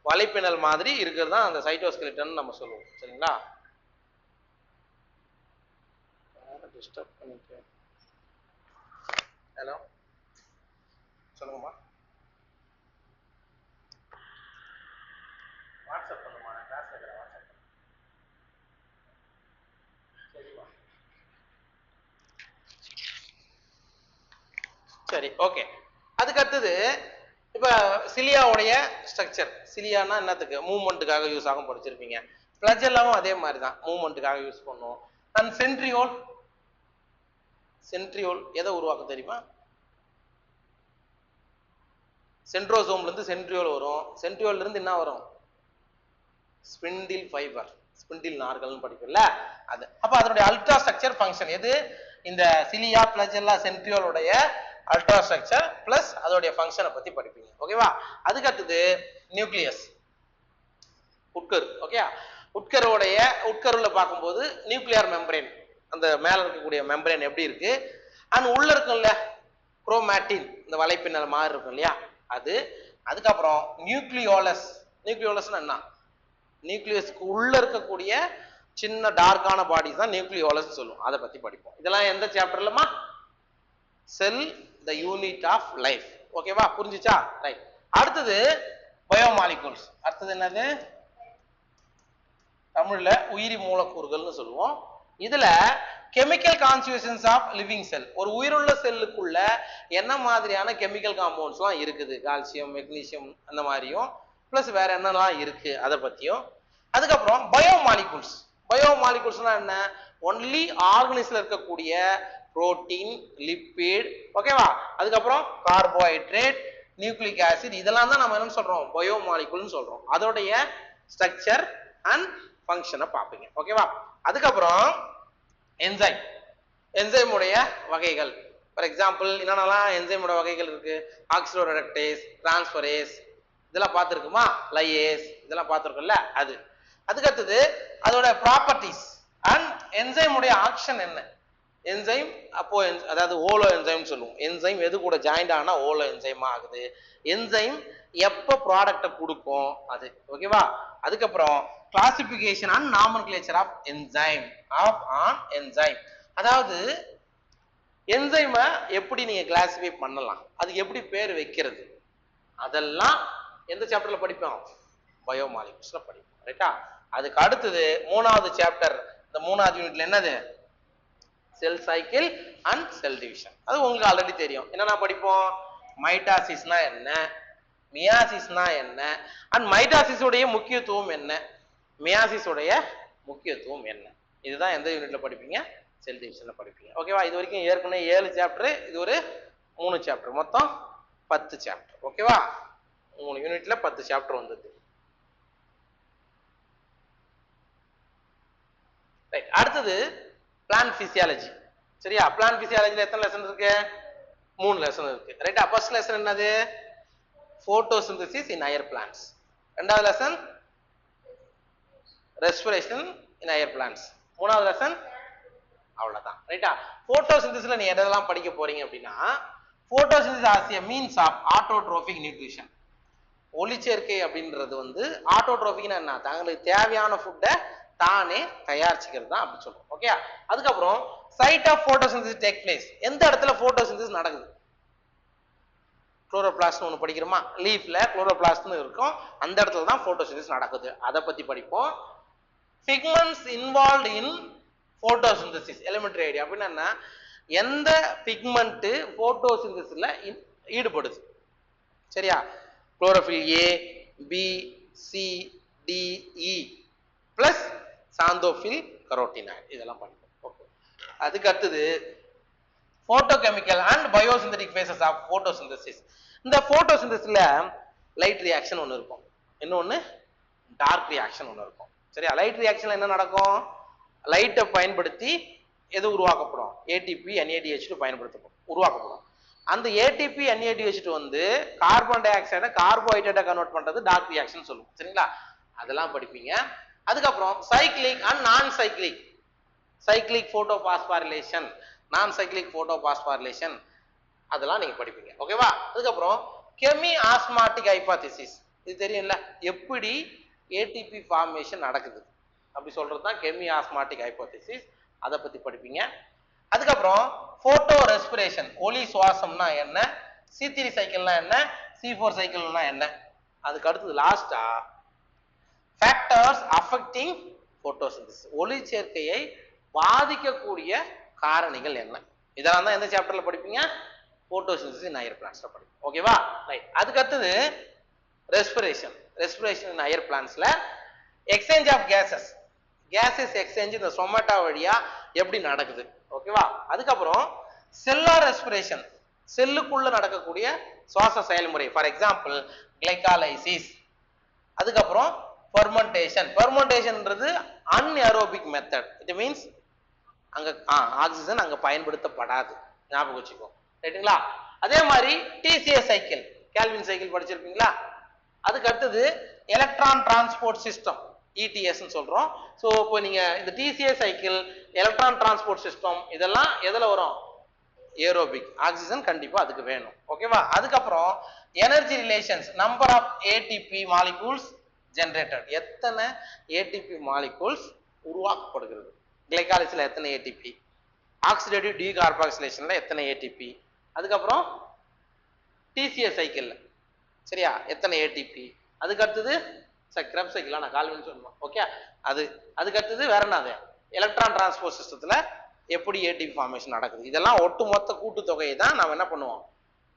வலைப்பின்னல் மாதிரி இருக்கிறது தான் அந்த சைட்டோஸ்கெலிட்டன் நம்ம சொல்லுவோம். சரிங்களா? டிஸ்டர்ப் பண்ணிக்க. ஹலோ, சொல்லுங்கம்மா. வாட்ஸ்அப் பண்ணுமா? நான் கிளாஸ் இருக்கிறேன், வாட்ஸ்அப். சரிம்மா, சரி, ஓகே. அதுக்கு அடுத்தது இப்ப சிலியாவுடைய ஸ்ட்ரக்சர். சிலியானா என்னத்துக்கு? மூவ்மெண்ட்டுக்காக யூஸ் ஆகும், படிச்சிருப்பீங்க. பிளஜெல்லாவும் அதே மாதிரி தான், மூவ்மெண்ட்டுக்காக யூஸ் பண்ணுவோம். அண்ட் சென்ட்ரியோல், சென்ட்ரியோல் எதை உருவாக்க தெரியுமா? சென்ட்ரோசோம்ல இருந்து சென்ட்ரியோல் வரும். சென்ட்ரியோல்ல இருந்து என்ன வரும்? ஸ்பிண்டில் ஃபைபர், ஸ்பிண்டில் நார்கள்னு படிக்கல அது. அப்ப அதனுடைய அல்ட்ரா ஸ்ட்ரக்சர் ஃபங்க்ஷன் எது? இந்த சிலியா, பிளஜெல்லா, சென்ட்ரியோலுடைய அல்ட்ரா ஸ்ட்ரக்சர் பிளஸ் அதோடைய ஃபங்க்ஷனை பத்தி படிப்பீங்க. ஓகேவா? அதுக்கு அடுத்தது நியூக்ளியஸ், உட்கரு. ஓகே, உட்கருடைய உட்கருல பார்க்கும்போது நியூக்ளியர் மெம்பரேன், அந்த மேல இருக்கக்கூடிய மெம்பரேன் எப்படி இருக்கு, அண்ட் உள்ள இருக்கும்ல குரோமேட்டின், இந்த வலைப்பின்னல் மாதிரி இருக்கும் இல்லையா, அது. அதுக்கப்புறம் நியூக்ளியோலஸ். நியூக்ளியோலஸ்னா என்ன? நியூக்ளியஸ்க்கு உள்ள இருக்கக்கூடிய சின்ன டார்க்கான பாடிஸ் தான் நியூக்ளியோலஸ் சொல்லுவோம். அதை பத்தி படிப்போம். இதெல்லாம் எந்த சாப்டர்லமா? செல் த யூனிட் ஆஃப் லைஃப். ஓகேவா? புரிஞ்சுச்சா? ரைட். அடுத்தது பயோமாலிகூல்ஸ். அடுத்தது என்னது? தமிழ்ல உயிரி மூலக்கூறுகள்னு சொல்லுவோம். இதுல chemical constitutions of living cell. ஒரு உயிருள்ள செல்லுக்குள்ள என்ன மாதிரியான கெமிக்கல் காம்பவுண்ட்ஸ்லாம் இருக்குது, கால்சியம், மெக்னீசியம் அந்த மாதிரியும் பிளஸ் வேற என்னெல்லாம் இருக்கு அதை பத்தியும். அதுக்கப்புறம் பயோமாலிகூல்ஸ். பயோமாலிகூல்ஸ்னா என்ன? ஒன்லி ஆர்கனிசம்ல இருக்கக்கூடிய புரோட்டீன், லிப்பிட், ஓகேவா, அதுக்கப்புறம் கார்போஹைட்ரேட், நியூக்ளிக் ஆசிட், இதெல்லாம் தான் நம்ம என்ன சொல்றோம், பயோமாலிகூல்னு சொல்றோம். அதோடைய ஸ்ட்ரக்சர் அண்ட் ஃபங்க்ஷனை பார்ப்பீங்க, ஓகேவா. அதுக்கப்புறம் என்சைம். என்சைம் உடைய வகைகள். ஃபார் எக்ஸாம்பிள் என்னென்னலாம் என்சைமோட வகைகள் இருக்கு? ஆக்சிடோரெடக்டேஸ், டிரான்ஸ்பரேஸ், இதெல்லாம் பார்த்துருக்குமா? லையேஸ், இதெல்லாம் பார்த்துருக்கோம்ல அது. அதுக்கடுத்தது அதோட ப்ராப்பர்ட்டிஸ் அண்ட் என்சைம் உடைய ஆக்ஷன் என்ன. என்சைம் அப்போ அதாவது ஓலோ என்சைம் சொல்லுவோம். என்சைம் எது கூட ஜாயிண்ட் ஆனா ஓலோ என்சைம் ஆகுது. என்சைம் எப்போ ப்ராடக்ட்டை கொடுக்கும் அது, ஓகேவா. அதுக்கப்புறம் classification and nomenclature of enzyme on enzyme. அதாவது என்சைமை எப்படி நீங்க கிளாசிஃபை பண்ணலாம், அதுக்கு எப்படி பேர் வைக்கிறது, அதெல்லாம் எந்த சாப்டர்ல படிப்போம்? பயோமாலிகூல்ஸ்ல படிப்போம், ரைட்டா. அதுக்கு அடுத்தது மூணாவது சாப்டர். இந்த மூணாவது யூனிட்ல என்னது? Cell cycle and cell division. அது உங்களுக்கு ஆல்ரெடி தெரியும். என்னன்னா படிப்போம்? மைட்டாசிஸ்னா என்ன, மியாசிஸ்னா என்ன, அண்ட் மைட்டாசிஸ் உடைய முக்கியத்துவம் என்ன, மியாசிஸ் உடைய முக்கியத்துவம் என்ன, இதுதான் எந்த யூனிட்ல படிப்பீங்க? செல் டிவிஷன்ல படிப்பீங்க, ஓகேவா. இது வரைக்கும் ஏற்கனவே 7 சாப்டர், இது ஒரு 3 சாப்டர், மொத்தம் 10 சாப்டர், ஓகேவா. 3 யூனிட்ல 10 சாப்டர் வந்தது. ரைட். அடுத்தது பிளான்ட் பிசியாலஜி. சரியா? பிளான்ட் பிசியாலஜில எத்தனை லெசன் இருக்கு? 3 லெசன் இருக்கு, ரைட்டா. ஃபர்ஸ்ட் லெசன் என்னது? Photosynthesis in higher plants. ரெண்டாவது lesson respiration in higher plants. மூணாவது லெசன் அவ்வளவுதான், ரைட்டா. போட்டோசிந்தசிஸ்ல நீ எதெல்லாம் படிக்க போறீங்க அப்படின்னா, photosynthesis as a means of autotrophic nutrition. ஒளிச்சேர்க்கை அப்படின்றது வந்து ஆட்டோட்ரோபிக்னா என்ன? தங்களுக்கு தேவையான ஃபுட்டை தானே தயாரிச்சுக்கிறது தான் அப்படி சொல்றோம், ஓகே. அதுக்கப்புறம் site of photosynthesis take place. எந்த இடத்துல போட்டோசிந்தசிஸ் நடக்குது? குளோரோபிளாஸ்ட் ஒன்று படிக்கிறோமா? லீஃப்ல குளோரோபிளாஸ்ட்னு இருக்கும், அந்த இடத்துல தான் போட்டோசிந்தசிஸ் நடக்குது, அதை பத்தி படிப்போம். Pigments involved in photosynthesis elementary idea அப்படின்னா என்ன? எந்த பிக்மெண்ட் போட்டோசிந்தசிஸ்ல ஈடுபடுது, சரியா? Chlorophyll a, b, c, d, e plus xanthophyll, carotenoid, இதெல்லாம் படிப்போம், ஓகே. அதுக்கு அடுத்தது photochemical and biosynthetic phases of photosynthesis. இந்த போட்டோசிந்தசிஸ்ல லைட் ரியாக்ஷன் ஒன்று இருக்கும், இன்னொன்று டார்க் ரியாக்ஷன் ஒன்று இருக்கும், சரியா? லைட் ரியாக்ஷன்ல என்ன நடக்கும்? லைட்டை பயன்படுத்தி எது உருவாக்கப்படும்? ஏடிபி NADH2 பயன்படுத்தப்படும், உருவாக்கப்படும். அந்த ஏடிபி NADH2 வந்து கார்பன் டை ஆக்சைடை கார்போஹைட்ரேட்டை கன்வெர்ட் பண்றது டார்க் ரியாக்ஷன் சொல்லுவோம், சரிங்களா? அதெல்லாம் படிப்பீங்க. அதுக்கப்புறம் சைக்ளிக் அண்ட் நான் சைக்ளிக், சைக்ளிக் போட்டோபாஸ்பாரிலேஷன், நான் சைக்ளிக் போட்டோபாஸ்பாரிலேஷன், அதெல்லாம் நீங்க படிப்பீங்க, ஓகேவா. அதுக்கப்புறம் கெமி ஆஸ்மாட்டிக் ஹைபோதீசிஸ், இது தெரியும்ல, எப்படி ஏடிபி ஃபார்மேஷன் நடக்குது அப்படி சொல்றது தான் கெமி ஆஸ்மாட்டிக் ஹைபோதீசிஸ், அதை பத்தி படிப்பீங்க. அதுக்கப்புறம் போட்டோ ரெஸ்பிரேஷன், ஒளி சுவாசம்னா என்ன, C3 சைக்கிள்னா என்ன, C4 சைக்கிள்னா என்ன. அதுக்கு அடுத்தது லாஸ்டா ஃபேக்டர்ஸ் அஃபெக்டிங் போட்டோசிந்தசிஸ், ஒளி சேர்க்கையை பாதிக்கக்கூடிய காரணிகள் என்ன, இதெல்லாம் தான் எந்த சாப்டர்ல படிப்பீங்க? போட்டோசிந்தசிஸ் இன் ஹையர் பிளான்ட்ஸ்ல படிப்பீங்க, ஓகேவா. ரைட். அதுக்கு அடுத்தது ரெஸ்பிரேஷன். ரெஸ்பிரேஷன் இன் ஹையர் பிளான்ட்ஸ்ல exchange of gases, gases exchange இந்த சொமேட்டா வழியா எப்படி நடக்குது, ஓகேவா. அதுக்கப்புறம் செல்லார் ரெஸ்பிரேஷன், செல்லுக்குள்ள நடக்கக்கூடிய சுவாச செயல்முறை, ஃபார் எக்ஸாம்பிள் கிளைகாலைசிஸ். அதுக்கப்புறம் ஃபெர்மெண்டேஷன். ஃபெர்மெண்டேஷன்ன்றது அன்ஏரோபிக் மெத்தட், இட் மீன்ஸ் அங்க ஆக்சிஜன் அங்க பயன்படுத்தப்படாது, ஞாபகம் வச்சுக்கோ, ரைட்டுங்களா. அதே மாதிரி TCA சைக்கிள், கேல்வின் சைக்கிள் படிச்சிருப்பீங்களா. அதுக்கு அடுத்தது எலக்ட்ரான் டிரான்ஸ்போர்ட் சிஸ்டம், ETS சொல்றோம். ஸோ இப்போ நீங்க இந்த TCA cycle, electron transport system, இதெல்லாம் எதுல வரும்? ஏரோபிக், ஆக்சிஜன் கண்டிப்பா அதுக்கு வேணும், ஓகேவா. அதுக்கப்புறம் energy relations, number of ATP molecules generated, எத்தனை ATP மாலிகூல்ஸ் உருவாக்கப்படுகிறது, கிளைகாலிசிஸ்ல எத்தனை ATP, ஆக்சிடேட்டிவ் டீகார்பாக்சிலேஷன்ல எத்தனை ATP, அதுக்கப்புறம் TCA சைக்கிள்ல, சரியா, எத்தனை ATP. அதுக்கு அடுத்தது கிரப் சைக்கிள், நான் கால்வின் சொல்லணும், ஓகே. அதுக்கு அடுத்தது வேற என்னது? எலக்ட்ரான் டிரான்ஸ்போர்ட் சிஸ்டத்துல எப்படி ஏடிபி ஃபார்மேஷன் நடக்குது, இதெல்லாம் ஒட்டுமொத்த கூட்டுத்தொகையை தான் நம்ம என்ன பண்ணுவோம்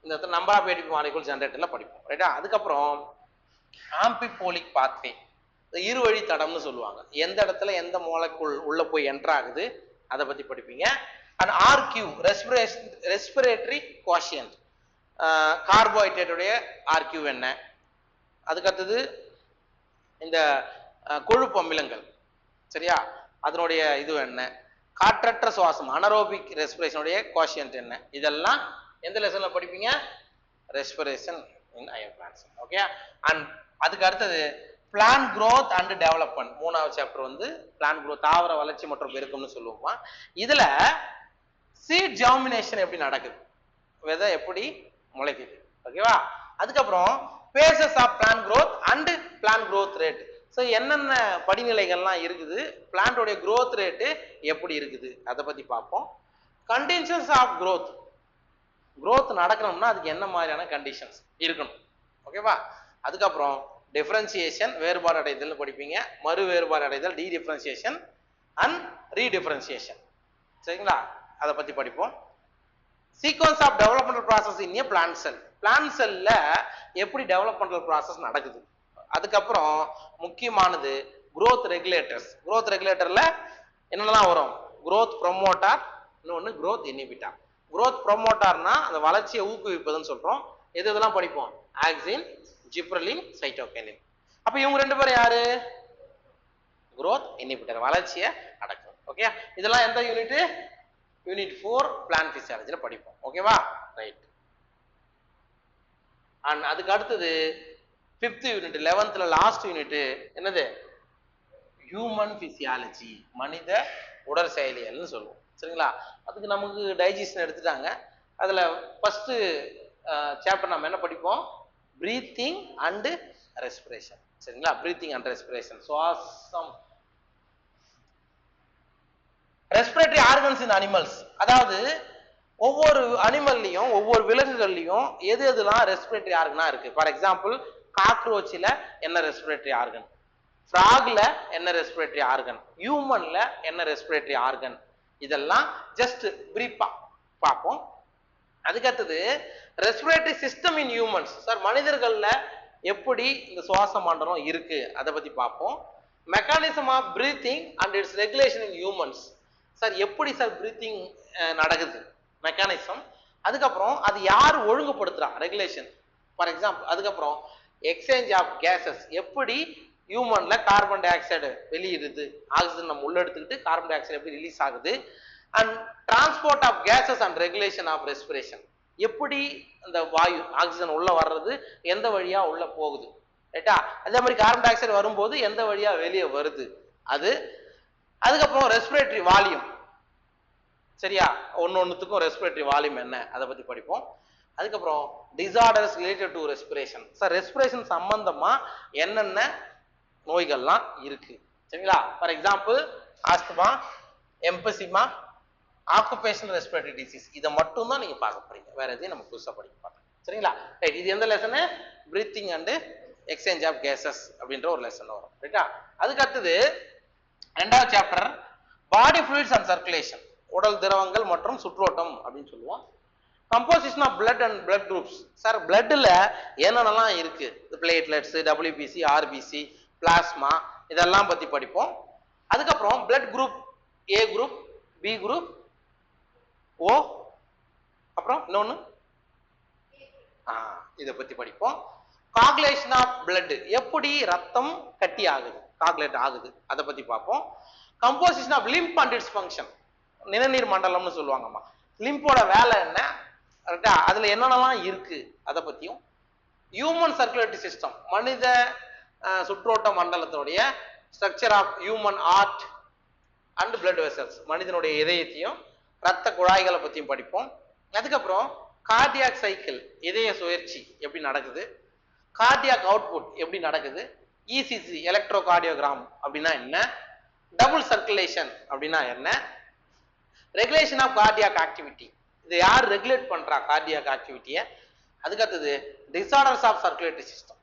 இந்த இடத்துல நம்பர் ஆஃப் ஏடிபி மாலிகுல் ஜெனரேட்டர்ல படிப்போம். ரைட்டா? அதுக்கப்புறம் ஆம்பிபோலிக் பாத்வே, இருவழி தடம்னு சொல்லுவாங்க. எந்த இடத்துல எந்த மூலக்கூள் உள்ள போய் என்டர் ஆகுது அதை பத்தி படிப்பீங்க. And argue, respiratory quotient, carbohydrate உடைய ஆர்கியூ என்ன, அதுக்கடுத்தது இந்த கொழுப்பு அமிலங்கள், சரியா, அதனுடைய இது என்ன, காற்றற்ற சுவாசம் அனரோபிக் ரெஸ்பிரேஷனுடைய கோஷியன்ட் என்ன, இதெல்லாம் எந்த லெசன்ல படிப்பீங்க? Respiration in higher plants. Okay. And அதுக்கு அடுத்தது பிளான் growth அண்ட் டெவலப்மெண்ட், மூணாவது சாப்டர் வந்து பிளான் growth, தாவர வளர்ச்சி மற்றும் பெருக்கம்னு சொல்லுவோமா. இதுல சீட் ஜெர்மினேஷன் எப்படி நடக்குது, விதை எப்படி முளைக்குது. ஓகேவா? அதுக்கப்புறம் phases of plant growth and plant growth rate. So என்னென்ன படிநிலைகள்லாம் இருக்குது, பிளான்டோடைய growth ரேட்டு எப்படி இருக்குது அதை பத்தி பார்ப்போம். கண்டிஷன்ஸ் ஆஃப் growth நடக்கணும்னா அதுக்கு என்ன மாதிரியான கண்டிஷன்ஸ் இருக்கணும். ஓகேவா? அதுக்கப்புறம் டிஃபரன்சியேஷன், வேறுபாடு அடைதல் படிப்பீங்க. மறு வேறுபாடு அடைதல், டி டிஃபரன்சியேஷன் அண்ட் ரீடிஃபரன்சியேஷன், சரிங்களா, அதை பத்தி படிப்போம். Sequence of developmental process in a plant cell, plant செல்ல எப்படி டெவலப்மெண்டல் ப்ராசஸ் நடக்குது. அதுக்கப்புறம் முக்கியமானது growth ரெகுலேட்டர்ஸ். growth ரெகுலேட்டர்ல என்னெல்லாம் வரும்? growth ப்ரொமோட்டார், இன்னொன்று growth இன்ஹிபிட்டார். growth ப்ரொமோட்டார்னா அந்த வளர்ச்சியை ஊக்குவிப்பதுன்னு சொல்றோம். இதெல்லாம் படிப்போம், ஆக்சின், ஜிப்ரலின், சைட்டோகைனின். அப்ப இவங்க ரெண்டு பேரும் யாரு? growth இன்ஹிபிட்டர், வளர்ச்சியை அடக்கும். ஓகே. இதெல்லாம் எந்த யூனிட்? யூனிட் 4 பிளான்ட் பிசியாலஜில படிப்போம். ஓகேவா? ரைட். அண்ட் அதுக்கு அடுத்தது 5th unit, 11th last unit என்னது? ஹியூமன் பிசியாலஜி, மனித உடல் செயலியல்னு சொல்லுவோம். சரிங்களா? அதுக்கு நமக்கு டைஜஷன் எடுத்துட்டாங்க. அதுல ஃபர்ஸ்ட் சாப்டர் நம்ம என்ன படிப்போம்? Breathing and respiration. சரிங்களா? பிரீத்திங் அண்ட் ரெஸ்பிரேஷன், சுவாசம். ரெஸ்பிரேட்டரி ஆர்கன்ஸ் இன் அனிமல்ஸ், அதாவது ஒவ்வொரு அனிமல்லையும் ஒவ்வொரு விலங்குகள்லையும் எது எதுலாம் ரெஸ்பிரேட்டரி ஆர்கனா இருக்கு. ஃபார் எக்ஸாம்பிள் காக்ரோச்சில் என்ன ரெஸ்பிரேட்டரி ஆர்கன், ஃப்ராக்ல என்ன ரெஸ்பிரேட்டரி ஆர்கன், ஹியூமன்ல என்ன ரெஸ்பிரேட்டரி ஆர்கன், இதெல்லாம் ஜஸ்ட் பிரீஃபா பார்ப்போம். அதுக்கடுத்தது respiratory system in humans, sir மனிதர்கள்ல எப்படி இந்த சுவாச மண்டலம் இருக்கு அதை பத்தி பார்ப்போம். Mechanism of breathing and its regulation in humans, sir எப்படி சார் பிரீத்திங் நடக்குது, மெக்கானிசம். அதுக்கப்புறம் அது யார் ஒழுங்குபடுத்துறா, ரெகுலேஷன். ஃபார் எக்ஸாம்பிள் அதுக்கப்புறம் எக்ஸ்சேஞ்ச் ஆஃப் கேசஸ், எப்படி ஹியூமன்ல கார்பன் டை ஆக்சைடு வெளியிடுது, ஆக்சிஜன் நம்ம உள்ள எடுத்துக்கிட்டு கார்பன் டை ஆக்சைடு எப்படி ரிலீஸ் ஆகுது. And transport of cases and regulation of respiration, எப்படி அந்த வாயு ஆக்சிஜன் உள்ள வர்றது, எந்த வழியா உள்ள போகுது. ரைட்டா? அதே மாதிரி கார்பன் டை ஆக்சைடு வரும்போது எந்த வழியா வெளியே வருது அது. அதுக்கப்புறம் ரெஸ்பிரேட்டரி வால்யூம், சரியா, ஒன்னொன்னுத்துக்கும் ரெஸ்பிரேட்டரி வால்யூம் என்ன அதை பத்தி படிப்போம். அதுக்கப்புறம் disorders related to respiration, sir respiration சம்பந்தமா என்னென்ன நோய்கள்லாம் இருக்கு. சரிங்களா? For example asthma, emphysema, occupational respiratory disease, இதை மட்டும் தான் நீங்க பார்க்க போறீங்க, வேற எதையும் நம்ம புதுசா படிக்க மாட்டோம். சரிங்களா? ரைட். இது எந்த லெசன்? Breathing and exchange of gases அப்படின்ற ஒரு லெசன் வரும். ரைட்டா? அதுக்கு அடுத்தது 2வது chapter body fluids and circulation, உடல் திரவங்கள் மற்றும் சுற்றோட்டம் அப்படின்னு சொல்லுவோம். Composition of blood and blood groups, sir பிளட்ல என்னென்னலாம் இருக்கு, பிளேட்லெட்ஸ், டபிள்யூபிசி, ஆர்பிசி, பிளாஸ்மா, இதெல்லாம் பத்தி படிப்போம். அதுக்கப்புறம் blood group, A group, B group, O, அப்புறம் இன்னொன்னு இதை பத்தி படிப்போம். காகுலேஷன் ஆஃப் பிளட், எப்படி ரத்தம் கட்டி ஆகுது, காகுலேட் ஆகுது, அதை பத்தி பார்ப்போம். Composition of lymph and its function, நிணநீர் மண்டலம்னு சொல்லுவாங்கம்மா, லிம்போட வேலை என்ன, அதுல என்னென்னலாம் இருக்கு அதை பத்தியும். ஹியூமன் சர்க்குலேட்டரி சிஸ்டம், மனித சுற்றோட்ட மண்டலத்தினுடைய structure of human heart and blood vessels, மனிதனுடைய இதயத்தையும் ரத்த குழாய்களை பத்தியும் படிப்போம். அதுக்கப்புறம் கார்டியாக் சைக்கிள், இதய சுழற்சி எப்படி நடக்குது, கார்டியாக் அவுட்புட் எப்படி நடக்குது, இசிசி எலக்ட்ரோ கார்டியோகிராம் அப்படின்னா என்ன, டபுள் சர்க்குலேஷன் அப்படின்னா என்ன, ரெகுலேஷன் ஆஃப் கார்டியாக் ஆக்டிவிட்டி, இதை யார் ரெகுலேட் பண்றா கார்டியாக் ஆக்டிவிட்டியை. அதுக்கடுத்தது டிசார்டர்ஸ் ஆஃப் சர்க்குலேட்டரி சிஸ்டம்,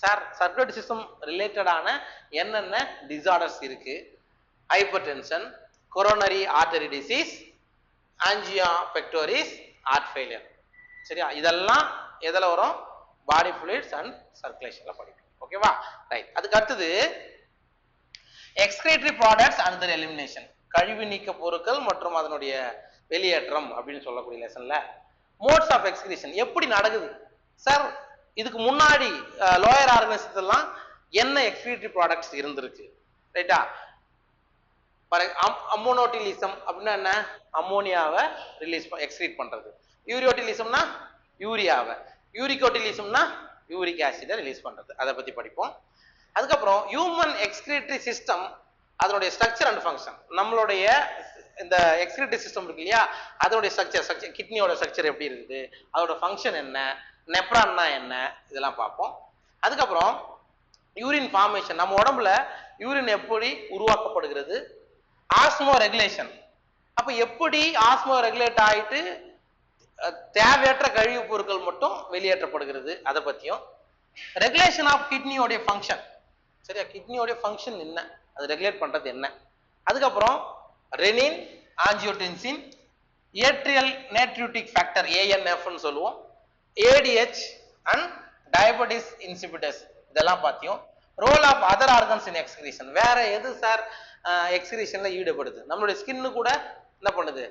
சார் சர்க்குலேட்டரி சிஸ்டம் ரிலேட்டடான என்னென்ன டிசார்டர்ஸ் இருக்கு, hypertension, coronary artery disease, angina pectoris, heart failure. சரியா? இதெல்லாம் எதுல வரும்? பாடி ஃப்ளூயிட்ஸ் அண்ட் சர்க்குலேஷன்ல படிக்கும். ஓகேவா? ரைட். அதுக்கு அடுத்தது excretory products and their elimination, கழிவு நீக்க பொருட்கள் மற்றும் அதனுடைய வெளியேற்றம் அப்படின்னு சொல்லக்கூடிய லெசன்ல மோட்ஸ் ஆஃப் எக்ஸ்கிரீஷன் எப்படி நடக்குது சார்? இதுக்கு முன்னாடி லோயர் ஆர்கனைசேஷன்லாம் என்ன எக்ஸ்கிரீட்டரி ப்ராடக்ட்ஸ் இருந்திருக்கு? ரைட்டா? அம்மோனோட்டிலிசம் அப்படின்னா என்ன? அம்மோனியாவை ரிலீஸ் எக்ஸ்கிரீட் பண்றது. யூரியோட்டிலிசம்னா யூரியாவை, யூரிகோட்டிலிசம்னா யூரிக் ஆசிடை ரிலீஸ் பண்றது. அதை பத்தி படிப்போம். அதுக்கப்புறம் ஹியூமன் எக்ஸ்கிரீட்டரி சிஸ்டம், அதனுடைய ஸ்ட்ரக்சர் அண்ட் ஃபங்க்ஷன். நம்மளுடைய இந்த எக்ஸ்கிரீட்டரி சிஸ்டம் இருக்கு இல்லையா, அதோடைய ஸ்ட்ரக்சர், கிட்னியோட ஸ்ட்ரக்சர் எப்படி இருக்குது, அதோட ஃபங்க்ஷன் என்ன, நெப்ரான்னா என்ன, இதெல்லாம் பார்ப்போம். அதுக்கப்புறம் யூரின் ஃபார்மேஷன், நம்ம உடம்புல யூரின் எப்படி உருவாக்கப்படுகிறது, ஆஸ்மோ ரெகுலேஷன், அப்ப எப்படி ஆஸ்மோ ரெகுலேட் ஆயிட்டு தேவையற்ற கழிவுப் பொருட்கள் மட்டும் வெளியேற்றப்படுகிறது, அதை பத்தியும். ரெகுலேஷன் ஆஃப் கிட்னியோடைய ஃபங்க்ஷன், சரியா? கிட்னியோடைய ஃபங்க்ஷன் என்ன, அது ரெகுலேட் பண்றது என்ன. அதுக்கப்புறம் renin, angiotensin, atrial natriuretic factor ஏஎன்எஃப்னு சொல்லுவோம், ஏடிஹெச் அண்ட் டயபெட்டிஸ் இன்சிபிட்டஸ், இதெல்லாம் பார்த்தியும். Role of other organs in excretion, வேற எது சார் எக்ஸ்கிரீஷன்ல ஈடுபடுது? நம்மளுடைய ஸ்கின்னு கூட என்ன பண்ணுது?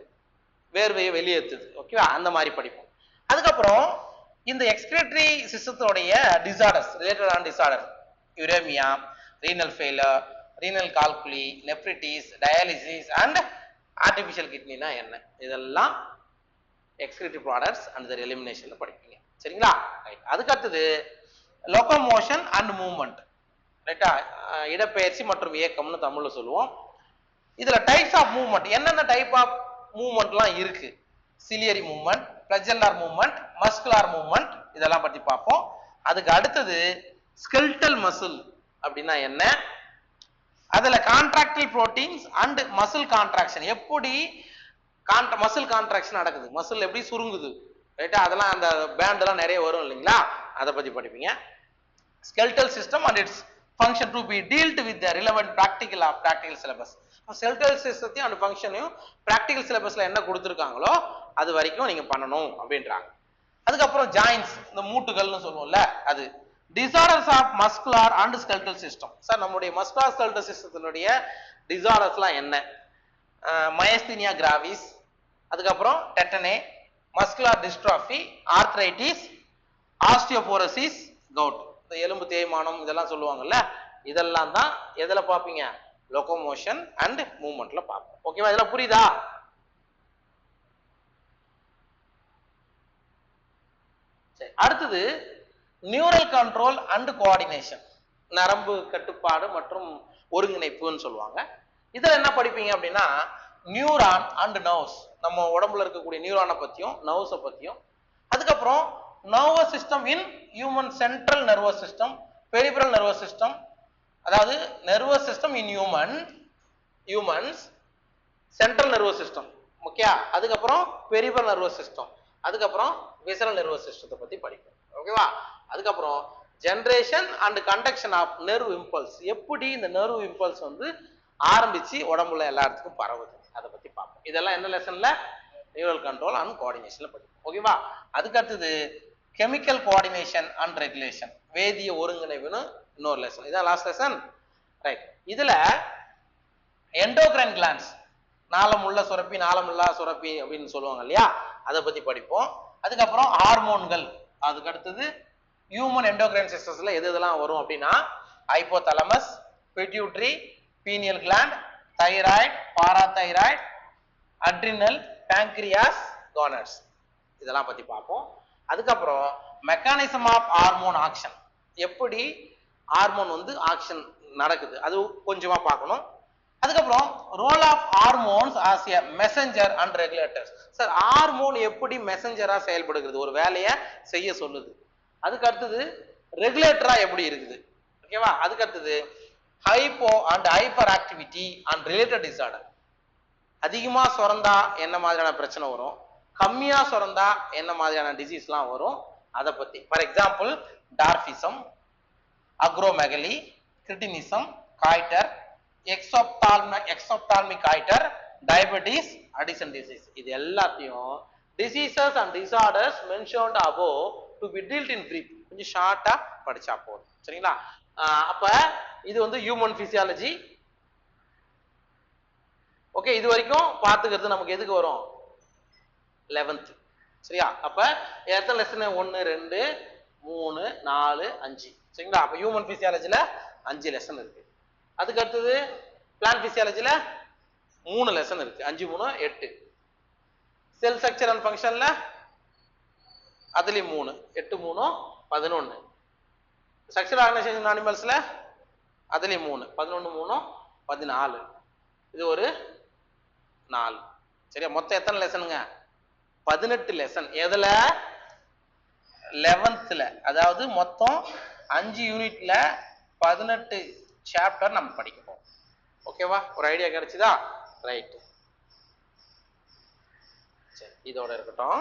வேர்வையை வெளியேற்றுது. ஓகேவா? அந்த மாதிரி படிப்போம். அதுக்கப்புறம் இந்த எக்ஸ்கிரீட்டரி சிஸ்டத்தோடைய டிசார்டர்ஸ், ரிலேட்டடான disorder, uremia, renal failure, renal calculi, nephritis, dialysis and artificial கிட்னினா என்ன, இதெல்லாம் எக்ஸ்கிரீட்டரி ப்ராடக்ட்ஸ் அண்ட் their eliminationல படிப்பீங்க. சரிங்களா? ரைட். அதுக்கு அடுத்தது லோகோமோஷன் அண்ட் மூவ்மெண்ட், ரைட்டா? இடப்பெயர்ச்சி மற்றும் இயக்கம்னு தமிழ்ல சொல்லுவோம். இதுல டைப்ஸ் ஆஃப் மூவ்மெண்ட், என்னென்ன டைப் ஆஃப் மூவ்மெண்ட்லாம் இருக்கு? Ciliary movement, flagellar movement, muscular movement, இதெல்லாம் பத்தி பார்ப்போம். அதுக்கு அடுத்தது ஸ்கெல்டல் மசில் அப்படின்னா என்ன, அதுல கான்ட்ராக்டில் புரோட்டீன்ஸ் அண்ட் மசில் கான்ட்ராக்ஷன், எப்படி மசில் கான்ட்ராக்ஷன் நடக்குது, மசில் எப்படி சுருங்குது, ரைட்டா? அதெல்லாம் அந்த பேண்ட் எல்லாம் நிறைய வரும் இல்லைங்களா, அதை பத்தி படிப்பீங்க. Skeletal system and its function to be dealt with the relevant practical syllabus. Skeletal சிஸ்டத்தையும் அந்த ஃபங்க்ஷனையும் பிராக்டிகல் சிலபஸ்ல என்ன கொடுத்துருக்காங்களோ அது வரைக்கும் நீங்க பண்ணணும் அப்படின்றாங்க. அதுக்கப்புறம் ஜாயின்ஸ், இந்த மூட்டுகள்னு சொல்லுவோம்ல, அது. Disorders of muscular and skeletal system, sir நம்முடைய மஸ்குலார் ஸ்கெல்டல் சிஸ்டத்தினுடைய டிசார்டர்ஸ்லாம் என்ன? மயஸ்தீனியா கிராவிஸ், அதுக்கப்புறம் tetany, muscular dystrophy, arthritis, osteoporosis, gout, இந்த எலும்பு தேய்மானம் இதெல்லாம் சொல்லுவாங்கல்ல, இதெல்லாம் தான் எதுல பார்ப்பீங்க? லோகோமோஷன் அண்ட் மூவ்மெண்ட்ல பார்ப்போம். ஓகேவா? இதெல்லாம் புரியுதா? சரி. அடுத்தது நியூரல் கண்ட்ரோல் அண்ட் கோஆர்டினேஷன், நரம்பு கட்டுப்பாடு மற்றும் ஒருங்கிணைப்புன்னு சொல்லுவாங்க. இதுல என்ன படிப்பீங்க அப்படின்னா நியூரான் அண்ட் நர்வ்ஸ், நம்ம உடம்புல இருக்கக்கூடிய நியூரானை பத்தியும் நர்வ்ஸை பத்தியும். அதுக்கப்புறம் nervous system in human, central nervous system, peripheral nervous system, அதாவது nervous system in humans, central nervous system, okay. அதுக்கப்புறம் பெரிபரல் நர்வஸ் சிஸ்டம், அதுக்கப்புறம் விசரல் நர்வஸ் சிஸ்டத்தை பத்தி படிப்போம். ஓகேவா? அதுக்கப்புறம் generation and conduction of nerve impulse, எப்படி இந்த நர்வ் இம்பல்ஸ் வந்து ஆரம்பிச்சு உடம்புல எல்லா இடத்துக்கும் பரவுது, அதை பத்தி பார்ப்போம். இதெல்லாம் என்ன லெசன்ல? நியூரல் கண்ட்ரோல் அண்ட் கோஆர்டினேஷன்ல படிப்போம். ஓகேவா? அதுக்கு அடுத்தது கெமிக்கல் கோஆர்டினேஷன் அண்ட் ரெகுலேஷன், வேதிய ஒருங்கிணைவுன்னு இன்னொரு லெசன். இதான் லாஸ்ட் லெசன். ரைட். இதுல எண்டோகிரைன் கிளான்ஸ், நாளமுள்ள சுரப்பி, நாளமில்லா சுரப்பி அப்படின்னு சொல்லுவாங்க இல்லையா, அதை பத்தி படிப்போம். அதுக்கப்புறம் ஹார்மோன்கள், அதுக்கு அடுத்தது ஹியூமன் எண்டோகிரைன் சிஸ்டம்ஸ்ல எது இதெல்லாம் வரும் அப்படின்னா hypothalamus, pituitary, pineal gland, thyroid, parathyroid, adrenal, pancreas, gonads, இதெல்லாம் பத்தி பார்ப்போம். அதுக்கப்புறம் மெக்கானிசம் ஆஃப் ஹார்மோன் ஆக்ஷன், எப்படி ஹார்மோன் வந்து ஆக்ஷன் நடக்குது அது கொஞ்சமா பார்க்கணும். அதுக்கப்புறம் role of hormones as a messenger and regulators, sir hormone எப்படி மெசஞ்சரா செயல்படுகிறது, ஒரு வேலையை செய்ய சொல்லுது. அதுக்கு அடுத்தது ரெகுலேட்டரா எப்படி இருக்குது, ஓகேவா? அதுக்கு அடுத்தது hypo and hyper activity and related disorder, அதிகமா சுரந்தா என்ன மாதிரியான பிரச்சனை வரும், கம்மியா சுரந்தா என்ன மாதிரியான டிசீஸ்லாம் வரும், அதை பத்தி. For example dwarfism, acromegaly, cretinism, goitre, exophthalmic goitre, diabetes, Addison disease. இது எல்லாத்தையும் diseases and disorders mentioned above to be dealt in brief. கொஞ்சம் ஷார்ட்டா படிச்சா போதும். சரிங்களா? அப்ப இது வந்து ஹியூமன் பிசியாலஜி. ஓகே, இது வரைக்கும் பார்த்துக்கிறது நமக்கு எதுக்கு வரும்? 11th. சரியா? அப்ப எத்தனை லெசன்? 1 2 3 4 5. சரிங்களா? அப்ப ஹியூமன் பிசியாலஜில 5 லெசன் இருக்கு. அதுக்கு அடுத்தது பிளான்ட் பிசியாலஜில 3 லெசன் இருக்கு. 5 3 8. செல் ஸ்ட்ரக்சர் அண்ட் ஃபங்க்ஷன்ல அதுலயும் 3 8 3 11. ஸ்ட்ரக்சர் ஆர்கனைசேஷன் அனிமல்ஸ்ல அதுலயும் 3 11 3 14. இது ஒரு 4. சரியா? மொத்தம் எத்தனை லெசனுங்க? 18 லெசன். எதுல? 11th. அதாவது மொத்தம் 5 யூனிட்ல 18 சாப்டர் நம்ம படிக்க போறோம். ஓகேவா? ஒரு ஐடியா கிடைச்சுதா? ரைட். சரி, இதோட இருக்கட்டும்.